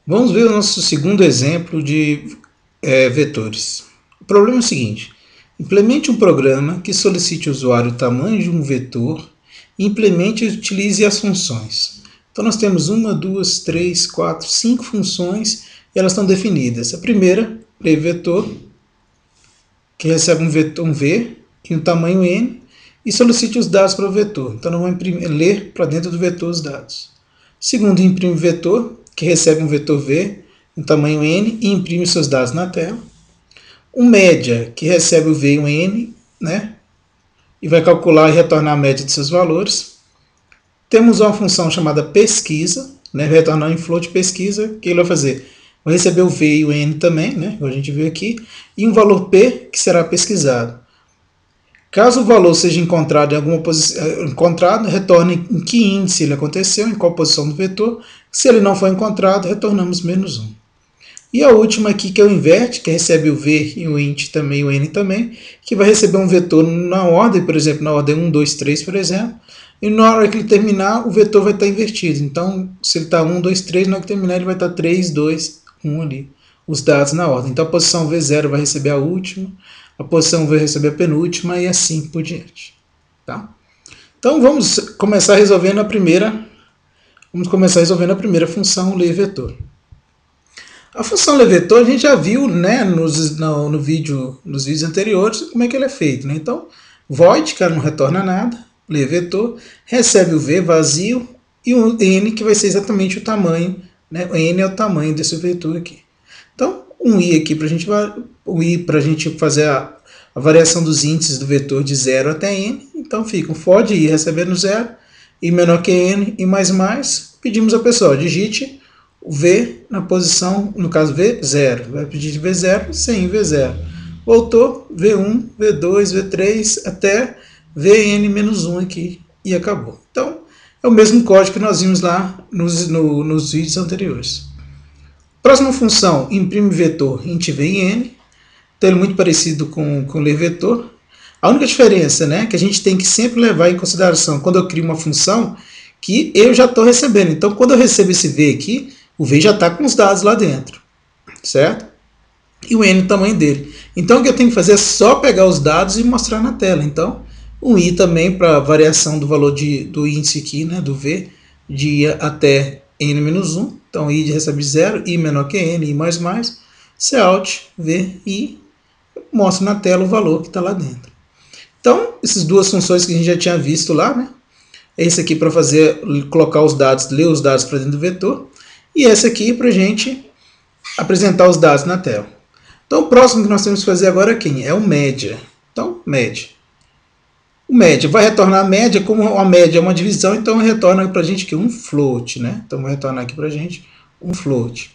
Vamos ver o nosso segundo exemplo de vetores. O problema é o seguinte: implemente um programa que solicite ao usuário o tamanho de um vetor e implemente e utilize as funções. Então nós temos uma, duas, três, quatro, cinco funções e elas estão definidas. A primeira, vetor, que recebe um vetor, um V e um tamanho N, e solicite os dados para o vetor. Então nós vamos ler para dentro do vetor os dados. Segundo, imprime vetor, que recebe um vetor V, um tamanho N, e imprime seus dados na tela. Um média, que recebe o V e o N, né? E vai calcular e retornar a média de seus valores. Temos uma função chamada pesquisa, né? Vai retornar um float pesquisa, que ele vai fazer? Vai receber o V e o N também, né? Como a gente viu aqui, e um valor P, que será pesquisado. Caso o valor seja encontrado em alguma posição, retorne em que índice ele aconteceu, em qual posição do vetor. Se ele não for encontrado, retornamos menos 1. E a última aqui, que é o invert, que recebe o V e o int também, o n também, que vai receber um vetor na ordem, por exemplo, na ordem 1, 2, 3, por exemplo, e na hora que ele terminar, o vetor vai estar invertido. Então, se ele está 1, 2, 3, na hora que terminar, ele vai estar 3, 2, 1 ali, os dados na ordem. Então, a posição V0 vai receber a última, a posição vai receber a penúltima e assim por diante. Tá? Então, vamos começar resolvendo a primeira função, ler vetor. A função ler vetor a gente já viu, né, nos vídeos anteriores como é que ele é feito. Né? Então, void, que não retorna nada, ler vetor, recebe o V vazio e o N, que vai ser exatamente o tamanho. Né? O N é o tamanho desse vetor aqui. Então, um I aqui para a gente fazer a variação dos índices do vetor de 0 até N. Então, fica um for de I recebendo 0, I menor que N, I mais. Pedimos ao pessoal, digite o V na posição, no caso V0. Vai pedir V0 sem V0. Voltou, V1, V2, V3, até Vn-1 aqui e acabou. Então, é o mesmo código que nós vimos lá nos vídeos anteriores. Próxima função, imprime vetor int v e n. Então, ele é muito parecido com ler vetor. A única diferença, né, que a gente tem que sempre levar em consideração quando eu crio uma função, que eu já estou recebendo. Então, quando eu recebo esse V aqui, o V já está com os dados lá dentro, certo? E o N é o tamanho dele. Então, o que eu tenho que fazer é só pegar os dados e mostrar na tela. Então, um I também para variação do valor do índice aqui, né, do V, de I até N-1. Então, I recebe 0, I menor que N, I mais, Cout, V, I, mostra na tela o valor que está lá dentro. Então, essas duas funções que a gente já tinha visto lá, né? Esse aqui para colocar os dados, ler os dados para dentro do vetor. E esse aqui para a gente apresentar os dados na tela. Então, o próximo que nós temos que fazer agora é quem? É o média. Então, média. O média vai retornar a média, como a média é uma divisão, então retorna para a gente aqui um float. Né? Então, vai retornar aqui para a gente um float.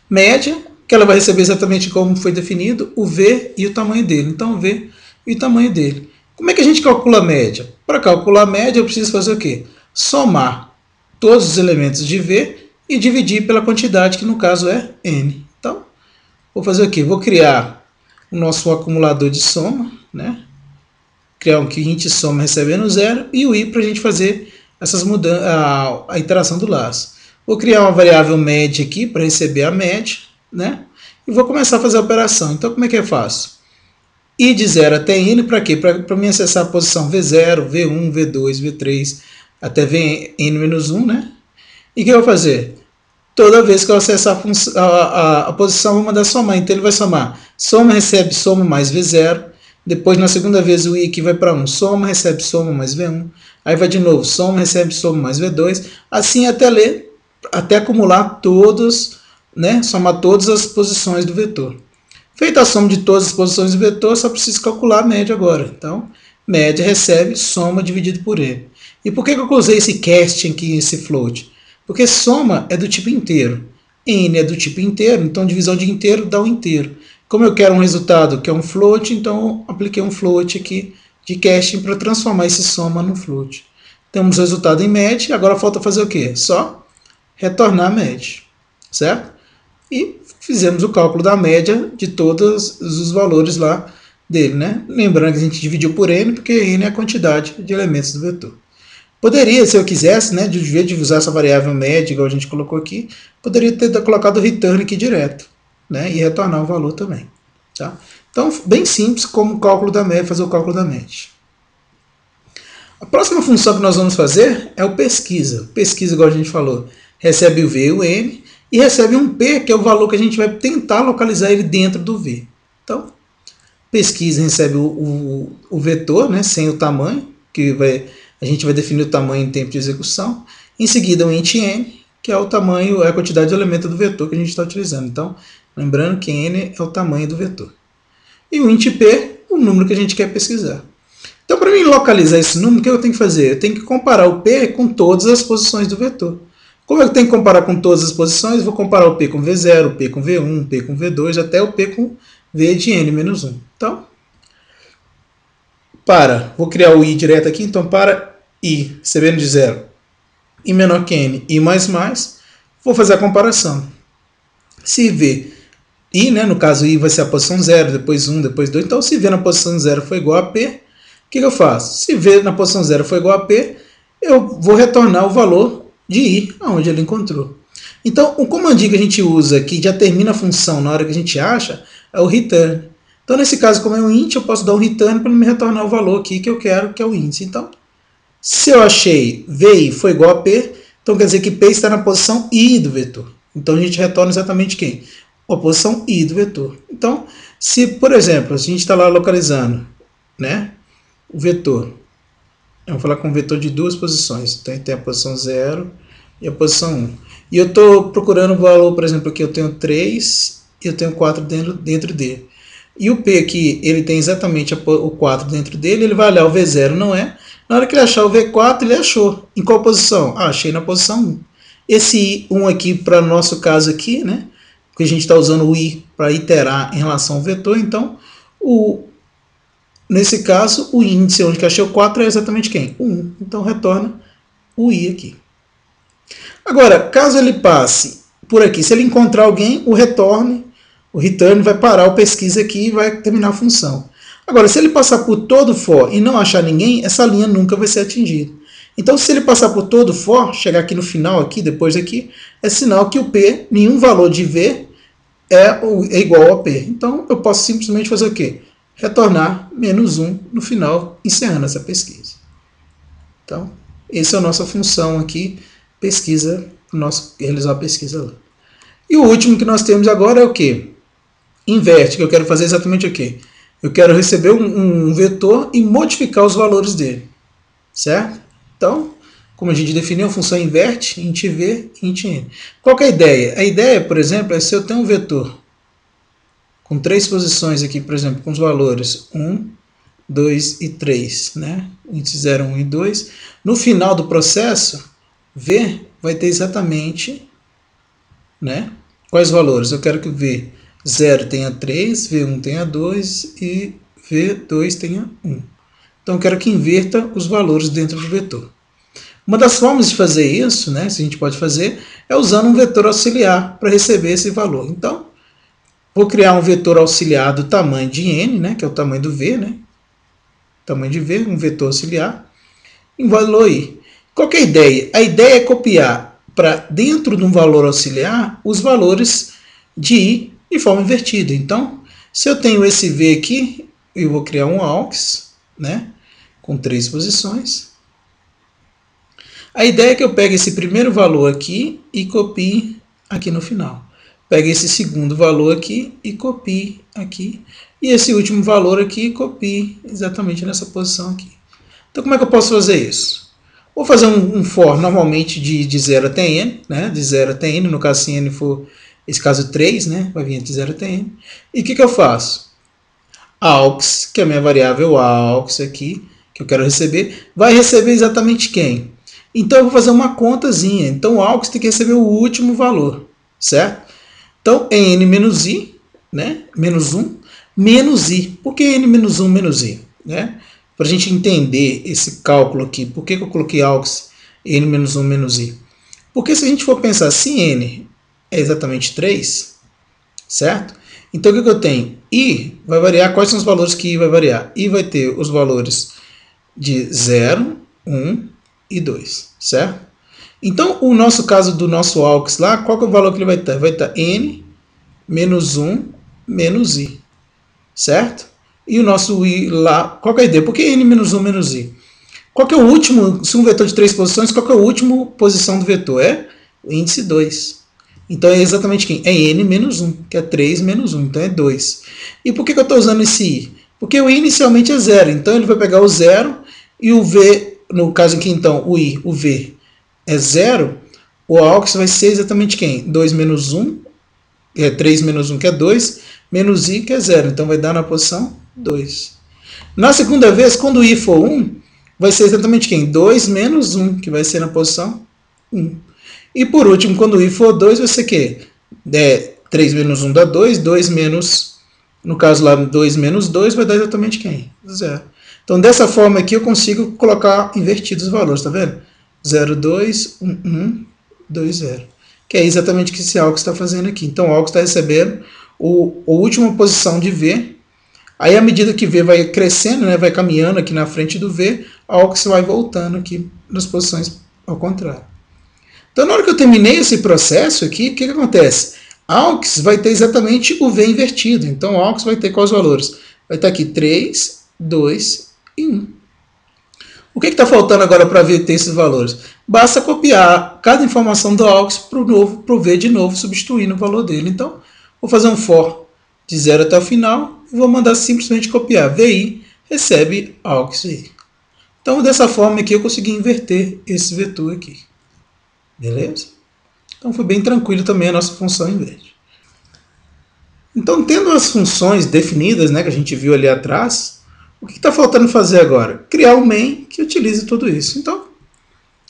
Média, que ela vai receber exatamente como foi definido, o V e o tamanho dele. Então, o V e o tamanho dele. Como é que a gente calcula a média? Para calcular a média, eu preciso fazer o quê? Somar todos os elementos de V e dividir pela quantidade, que no caso é N. Então, vou fazer o quê? Vou criar o nosso acumulador de soma, né? Criar um int soma recebendo 0 e o I para a gente fazer essas mudanças, a iteração do laço. Vou criar uma variável média aqui para receber a média, né? E vou começar a fazer a operação. Então, como é que eu faço? I de 0 até N, para quê? Para me acessar a posição V0, V1, V2, V3, até Vn-1, né? E o que eu vou fazer? Toda vez que eu acessar a posição, eu vou mandar somar. Então, ele vai somar. Soma, recebe soma mais V0. Depois, na segunda vez, o I aqui vai para 1. Soma, recebe soma mais V1. Aí vai de novo. Soma, recebe soma mais V2. Assim até acumular todos, né? Somar todas as posições do vetor. Feita a soma de todas as posições do vetor, só preciso calcular a média agora. Então, média recebe soma dividido por N. E por que eu usei esse casting aqui, esse float? Porque soma é do tipo inteiro. N é do tipo inteiro, então divisão de inteiro dá um inteiro. Como eu quero um resultado que é um float, então eu apliquei um float aqui de casting para transformar esse soma num float. Temos o resultado em média, agora falta fazer o quê? Só retornar a média, certo? E fizemos o cálculo da média de todos os valores lá dele, né? Lembrando que a gente dividiu por N, porque N é a quantidade de elementos do vetor. Poderia, se eu quisesse, né, de vez de usar essa variável média, igual a gente colocou aqui, poderia ter colocado o return aqui direto, né, e retornar o valor também. Tá? Então, bem simples como o cálculo da média, fazer o cálculo da média. A próxima função que nós vamos fazer é o pesquisa. Pesquisa, igual a gente falou, recebe o V e o N, e recebe um P, que é o valor que a gente vai tentar localizar ele dentro do V. Então, pesquisa recebe o vetor, né, sem o tamanho, que a gente vai definir o tamanho em tempo de execução. Em seguida, o int n, que é o tamanho, é a quantidade de elemento do vetor que a gente está utilizando. Então, lembrando que n é o tamanho do vetor. E o int p, o número que a gente quer pesquisar. Então, para mim localizar esse número, o que eu tenho que fazer? Eu tenho que comparar o p com todas as posições do vetor. Como eu tenho que comparar com todas as posições, eu vou comparar o p com v0, o p com v1, o p com v2, até o p com v de n menos 1. Então, vou criar o i direto aqui, então para i, recebendo de 0, i menor que n, i mais mais, vou fazer a comparação. Se v, i, né, no caso i vai ser a posição 0, depois 1, depois 2, então se v na posição 0 for igual a p, o que eu faço? Se v na posição 0 for igual a p, eu vou retornar o valor de i, aonde ele encontrou. Então, o comandinho que a gente usa, que já termina a função na hora que a gente acha, é o return. Então, nesse caso, como é um int, eu posso dar um return para me retornar o valor aqui que eu quero, que é o índice. Então, se eu achei vi foi igual a p, então quer dizer que p está na posição i do vetor. Então, a gente retorna exatamente quem? A posição i do vetor. Então, se, por exemplo, a gente está lá localizando, né, o vetor, eu vou falar com um vetor de duas posições. Então, tem a posição 0 e a posição 1. E eu estou procurando o valor, por exemplo, aqui eu tenho 3 e eu tenho 4 dentro dele. E o P aqui, ele tem exatamente o 4 dentro dele, ele vai olhar o V0, não é? Na hora que ele achar o V4, ele achou. Em qual posição? Ah, achei na posição 1. Esse 1 aqui, para o nosso caso aqui, né? Porque a gente está usando o I para iterar em relação ao vetor, então, nesse caso, o índice onde que achei o 4 é exatamente quem? O 1. Então, retorna o I aqui. Agora, caso ele passe por aqui, se ele encontrar alguém, o return vai parar o pesquisa aqui e vai terminar a função. Agora, se ele passar por todo o for e não achar ninguém, essa linha nunca vai ser atingida. Então, se ele passar por todo o for, chegar aqui no final, aqui, depois daqui, é sinal que o P, nenhum valor de V é igual a P. Então, eu posso simplesmente fazer o quê? Retornar menos 1 no final, encerrando essa pesquisa. Então, essa é a nossa função aqui, pesquisa, realizar a pesquisa lá. E o último que nós temos agora é o quê? Inverte, que eu quero fazer exatamente o quê? Eu quero receber um vetor e modificar os valores dele. Certo? Então, como a gente definiu, a função inverte, int v, int n. Qual que é a ideia? A ideia, por exemplo, é se eu tenho um vetor com 3 posições aqui, por exemplo, com os valores 1, 2 e 3, né? Índice 0, 1 e 2. No final do processo, v vai ter exatamente, né, quais valores? Eu quero que v0 tenha 3, v1 tenha 2 e v2 tenha 1. Então, eu quero que inverta os valores dentro do vetor. Uma das formas de fazer isso, né, se a gente pode fazer, é usando um vetor auxiliar para receber esse valor. Então, vou criar um vetor auxiliar do tamanho de n, né, que é o tamanho do v, né, tamanho de v, um vetor auxiliar, em valor i. Qual que é a ideia? A ideia é copiar para dentro de um valor auxiliar os valores de i de forma invertida. Então, se eu tenho esse v aqui, eu vou criar um aux, né, com 3 posições. A ideia é que eu pegue esse primeiro valor aqui e copie aqui no final. Pegue esse segundo valor aqui e copie aqui. E esse último valor aqui copie exatamente nessa posição aqui. Então, como é que eu posso fazer isso? Vou fazer um for normalmente de 0 até n, né, de 0 até n, no caso se n for, esse caso 3, né, vai vir de 0 até n. E o que eu faço? Aux, que é a minha variável aux aqui, que eu quero receber, vai receber exatamente quem? Então, eu vou fazer uma contazinha. Então, o aux tem que receber o último valor, certo? Então, n menos i, né, menos 1, menos i. Por que n menos 1 menos i? Né? Para a gente entender esse cálculo aqui, por que eu coloquei aux n menos 1 menos i? Porque se a gente for pensar, se n é exatamente 3, certo? Então, o que eu tenho? I vai variar, quais são os valores que I vai variar? I vai ter os valores de 0, 1, e 2, certo? Então, o nosso caso do nosso AUX lá, qual que é o valor que ele vai estar? Vai estar n menos 1 menos i, certo? E o nosso i lá, qual que é a ideia? Por que n menos 1 menos i? Qual que é o último, se um vetor de 3 posições, qual que é a última posição do vetor? É o índice 2. Então é exatamente quem? É n menos 1, que é 3 menos 1, então é 2. E por que eu estou usando esse i? Porque o i inicialmente é 0, então ele vai pegar o 0 e o v, no caso aqui então, o i, o v é 0, o AUX vai ser exatamente quem? 2 menos 1, é 3 menos 1, que é 2, menos i, que é 0. Então vai dar na posição 2. Na segunda vez, quando o i for 1, vai ser exatamente quem? 2 menos 1, que vai ser na posição 1. E por último, quando o i for 2, vai ser o quê? 3 menos 1 dá 2, 2 menos, no caso lá, 2 menos 2 vai dar exatamente quem? 0. Então dessa forma aqui eu consigo colocar invertidos os valores, tá vendo? 0, 2, 1, 1, 2, 0. Que é exatamente o que esse AUX está fazendo aqui. Então o AUX está recebendo a última posição de V. Aí à medida que V vai crescendo, né, vai caminhando aqui na frente do V, a AUX vai voltando aqui nas posições ao contrário. Então na hora que eu terminei esse processo aqui, o que acontece? A AUX vai ter exatamente o V invertido. Então a AUX vai ter quais valores? Vai estar aqui 3, 2 e 1. O que está faltando agora para V ter esses valores? Basta copiar cada informação do AUX para o V de novo, substituindo o valor dele. Então, vou fazer um for de 0 até o final e vou mandar simplesmente copiar. VI recebe AUX VI. Então, dessa forma aqui, eu consegui inverter esse vetor aqui. Beleza? Então, foi bem tranquilo também a nossa função inverte. Então, tendo as funções definidas, né, que a gente viu ali atrás, o que está faltando fazer agora? Criar um main que utilize tudo isso. Então,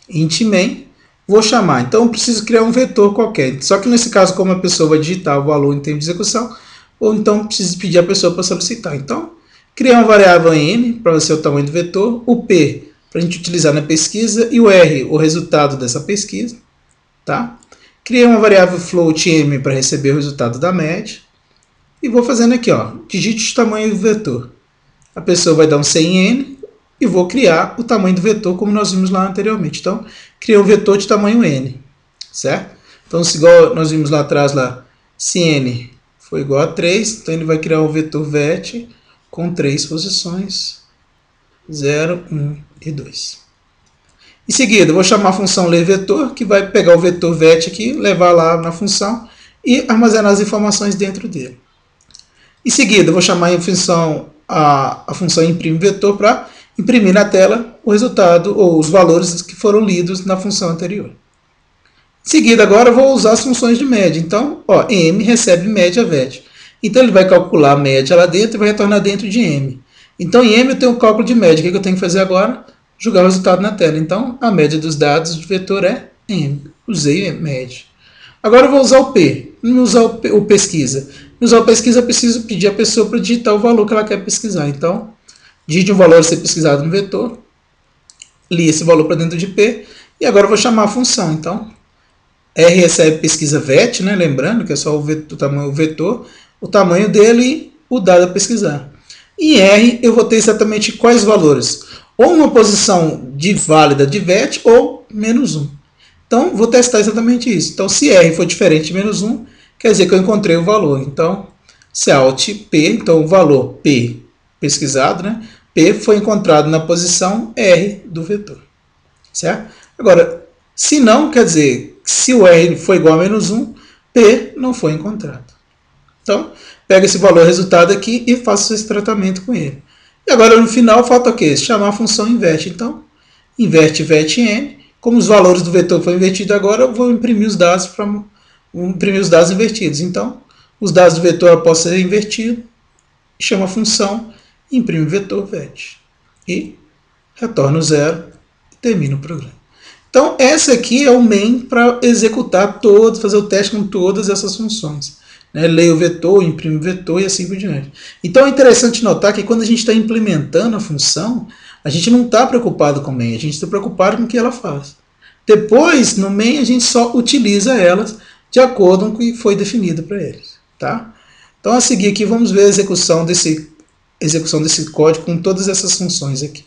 int main, vou chamar. Então, eu preciso criar um vetor qualquer. Só que nesse caso, como a pessoa vai digitar o valor em tempo de execução, ou então preciso pedir a pessoa para solicitar. Então, criar uma variável n, para ser o tamanho do vetor, o p, para a gente utilizar na pesquisa, e o r, o resultado dessa pesquisa. Tá? Criei uma variável float m para receber o resultado da média. E vou fazendo aqui, ó, digite o tamanho do vetor. A pessoa vai dar um C em N e vou criar o tamanho do vetor como nós vimos lá anteriormente. Então, criei um vetor de tamanho N, certo? Então, se igual nós vimos lá atrás, lá, se N for igual a 3, então ele vai criar um vetor vet com 3 posições, 0, 1 e 2. Em seguida, eu vou chamar a função lerVetor, que vai pegar o vetor vet aqui, levar lá na função e armazenar as informações dentro dele. Em seguida, eu vou chamar a função imprimeVetor para imprimir na tela o resultado ou os valores que foram lidos na função anterior. Em seguida, agora eu vou usar as funções de média. Então, ó, m recebe média vet. Então, ele vai calcular a média lá dentro e vai retornar dentro de m. Então, em m eu tenho o cálculo de média. O que eu tenho que fazer agora? Jogar o resultado na tela. Então, a média dos dados do vetor é m. Usei média. Agora eu vou usar o p. Não usar o pesquisa. No usar o pesquisa, eu preciso pedir a pessoa para digitar o valor que ela quer pesquisar. Então, digite um valor a ser pesquisado no vetor, li esse valor para dentro de P, e agora eu vou chamar a função. Então, R recebe pesquisa vet, né? Lembrando que é só o tamanho do vetor, o tamanho dele e o dado a pesquisar. Em R, eu vou ter exatamente quais valores? Ou uma posição válida de vet, ou menos 1. Então, vou testar exatamente isso. Então, se R for diferente de menos 1, quer dizer que eu encontrei o valor. Então, se alt P, então o valor P pesquisado, né? P foi encontrado na posição R do vetor. Certo? Agora, se não, quer dizer, se o R for igual a menos 1, P não foi encontrado. Então, pega esse valor resultado aqui e faço esse tratamento com ele. E agora, no final, falta o quê? Chamar a função inverte. Então, inverte vet n. Como os valores do vetor foram invertidos agora, eu vou imprimir os dados invertidos. Então, os dados do vetor após ser invertido, chama a função, imprime vetor vet. E retorna o 0 e termina o programa. Então, essa aqui é o main para executar fazer o teste com todas essas funções. Né? Leia o vetor, imprime o vetor e assim por diante. Então, é interessante notar que quando a gente está implementando a função, a gente não está preocupado com o main, a gente está preocupado com o que ela faz. Depois, no main, a gente só utiliza elas de acordo com o que foi definido para eles. Tá? Então, a seguir aqui, vamos ver a execução desse código com todas essas funções aqui.